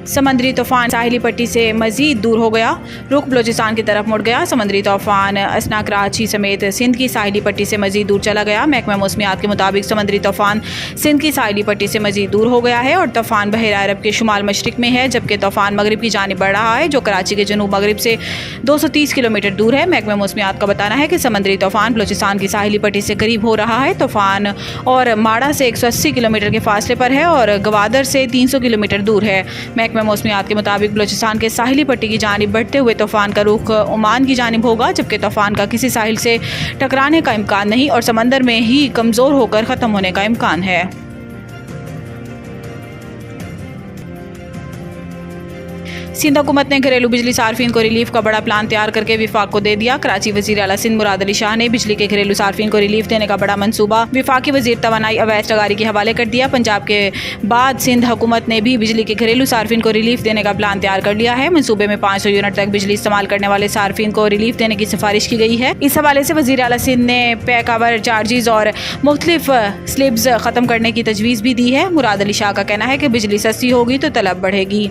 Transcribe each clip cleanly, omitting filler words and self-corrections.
समंदरी तूफान साहिली पट्टी से मजीद दूर हो गया, रुख बलोचिस्तान की तरफ मुड़ गया। समंदरी तूफान असना कराची समेत सिंध की साहिली पट्टी से मजीद दूर चला गया। महकमा मौसमियात के मुताबिक समंदरी तूफान सिंध की साहिली पट्टी से मजीद दूर हो गया है और तूफान बहरा अरब के शुमाल मशरिक में है, जबकि तूफान मगरिब की जानिब बढ़ रहा है जो कराची के जनूब मगरिब से 230 किलोमीटर दूर है। महकमा मौसमियात का बताना है कि समंदरी तूफान बलोचिस्तान की साहिली पट्टी से करीब हो रहा है। तूफान और माड़ा से 180 किलोमीटर के फासले पर है और गवादर से 300 किलोमीटर दूर है। महकमा मौसमियात के मुताबिक बलोचिस्तान के साहिली पट्टी की जानिब बढ़ते हुए तूफान का रुख ओमान की जानिब होगा, जबकि तूफान का किसी साहिल से टकराने का इम्कान नहीं और समंदर में ही कमज़ोर होकर ख़त्म होने का इम्कान है। सिंध हुकूमत ने घरेलू बिजली सार्फिन को रिलीफ का बड़ा प्लान तैयार करके विफाक को दे दिया। कराची वज़ीर आला सिंध मुराद अली शाह ने बिजली के घरेलू सार्फिन को रिलीफ देने का बड़ा मंसूबा विफाकी वज़ीर तवानाई अवैस लगारी के हवाले कर दिया। पंजाब के बाद सिंध हुकूमत ने भी बिजली के घरेलू सार्फिन को रिलीफ देने का प्लान तैयार कर लिया है। मनसूबे में 500 यूनिट तक बिजली इस्तेमाल करने वाले सार्फिन को रिलीफ देने की सिफारिश की गई है। इस हवाले से वज़ीर आला सिंध ने पैक आवर चार्जेस और मुख्तलिफ स्लिब्स ख़त्म करने की तजवीज़ भी दी है। मुराद अली शाह का कहना है कि बिजली सस्ती होगी तो तलब बढ़ेगी।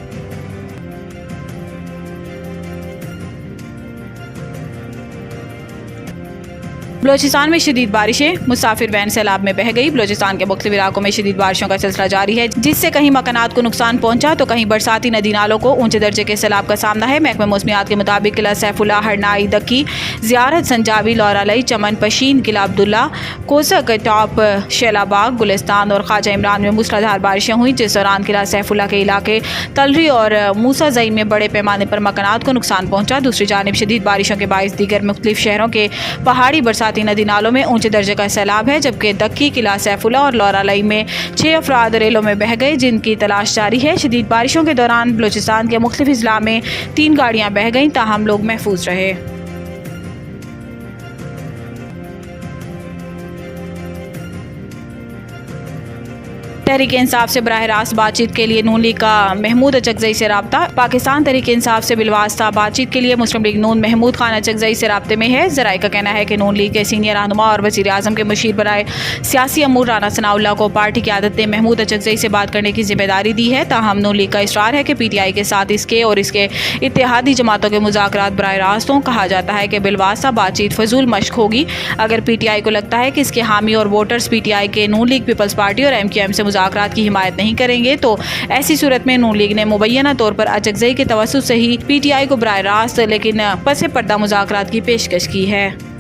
बलोचिस्तान में शदीद बारिशें, मुसाफिर वैन सैलाब में बह गई। बलोचिस्तान के मुख्तलिफ इलाकों में शदीद बारिशों का सिलसिला जारी है, जिससे कहीं मकानात को नुकसान पहुंचा तो कहीं बरसाती नदी नालों को ऊंचे दर्जे के सैलाब का सामना है। महकमा मौसमियात के मुताबिक किला सैफुल्ला, हरनाई, दक्की, ज़ियारत, संजावी, लौरालई, चमन, पशीन, किला अब्दुल्ला, कोसक, टॉप, शैलाबाग, गुलिस्तान और ख्वाजा इमरान में मूसलाधार बारिशें हुई, जिस दौरान किला सैफुल्ला के इलाके तलरी और मूसा ज़ई में बड़े पैमाने पर मकानात को नुकसान पहुंचा। दूसरी जानिब शदीद बारिशों के बायस दीगर मुख्तलिफ शहरों के पहाड़ी बरसाती नदी नालों में ऊंचे दर्जे का सैलाब है, जबकि दक्की, किला सैफुल्ला और लौरालई में 6 अफराद रेलों में बह गए, जिनकी तलाश जारी है। शदीद बारिशों के दौरान बलोचिस्तान के मुख्तलिफ अजला में 3 गाड़ियां बह गईं, ताहम लोग महफूज रहे। तहरीक इंसाफ से बराह रास्त बातचीत के लिए नून लीग का महमूद अचकजई से रब्ता। पाकिस्तान तहरीक इंसाफ से बिलवास्ता बातचीत के लिए मुस्लिम लीग नून महमूद खान अचकजई से रब्ते में है। ज़राए का कहना है कि नून लीग के सीनियर रहनुमा और वज़ीर आज़म के मुशीर बराए सियासी अमूर राना सनाउल्लाह को पार्टी की आदत ने महमूद अचकजई से बात करने की जिम्मेदारी दी है। ताहम नून लीग का इसरार है कि PTI के साथ इसके और इसके इत्तेहादी जमातों के मुज़ाकरात बराह रास्त हों। कहा जाता है कि बिलवास्ता बातचीत फजूल मश्क होगी। अगर PTI को लगता है कि इसके हामी और वोटर्स PTI के नून लीग, पीपल्स पार्टी और MQM से मुज़ाकरात की हिमायत नहीं करेंगे तो ऐसी सूरत में नून लीग ने मुबैना तौर पर अचकजई के तवस्सुत से ही PTI को बराह रास्त लेकिन पसे पर्दा मुज़ाकरात की पेशकश की है।